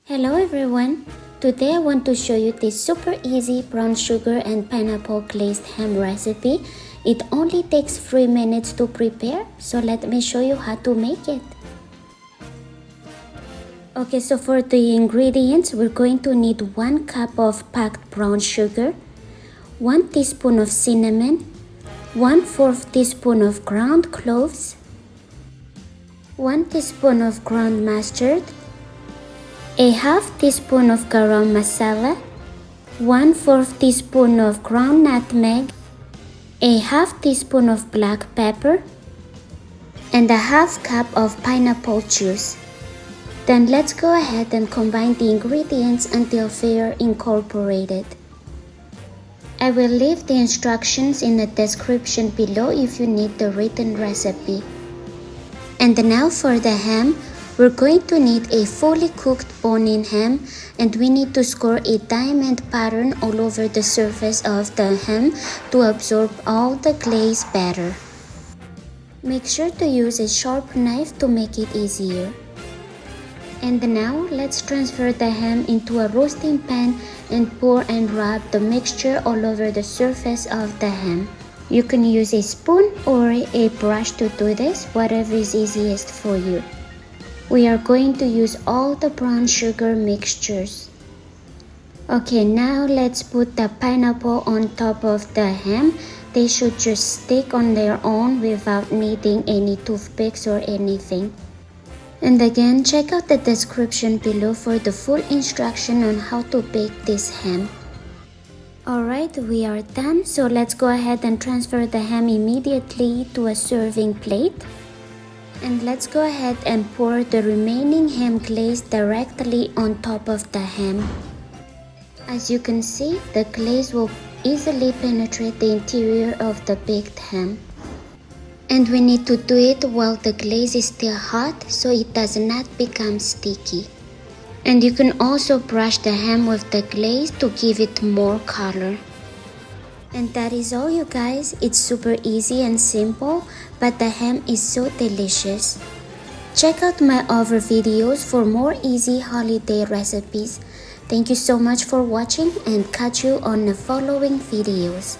Hello everyone! Today I want to show you this super easy brown sugar and pineapple glazed ham recipe. It only takes 3 minutes to prepare, so let me show you how to make it. Okay, so for the ingredients, we're going to need 1 cup of packed brown sugar, 1 teaspoon of cinnamon, 1/4 teaspoon of ground cloves, 1 teaspoon of ground mustard, a half teaspoon of garam masala, 1/4 teaspoon of ground nutmeg, a half teaspoon of black pepper, and a half cup of pineapple juice. Then let's go ahead and combine the ingredients until they are incorporated. I will leave the instructions in the description below if you need the written recipe. And now for the ham, we're going to need a fully cooked bone-in ham, and we need to score a diamond pattern all over the surface of the ham to absorb all the glaze batter. Make sure to use a sharp knife to make it easier. And now let's transfer the ham into a roasting pan and pour and rub the mixture all over the surface of the ham. You can use a spoon or a brush to do this, whatever is easiest for you. We are going to use all the brown sugar mixtures. Okay, now let's put the pineapple on top of the ham. They should just stick on their own without needing any toothpicks or anything. And again, check out the description below for the full instruction on how to bake this ham. Alright, we are done, so let's go ahead and transfer the ham immediately to a serving plate. And let's go ahead and pour the remaining ham glaze directly on top of the ham. As you can see, the glaze will easily penetrate the interior of the baked ham. And we need to do it while the glaze is still hot so it does not become sticky. And you can also brush the ham with the glaze to give it more color. And that is all, you guys. It's super easy and simple, but the ham is so delicious. Check out my other videos for more easy holiday recipes. Thank you so much for watching, and catch you on the following videos.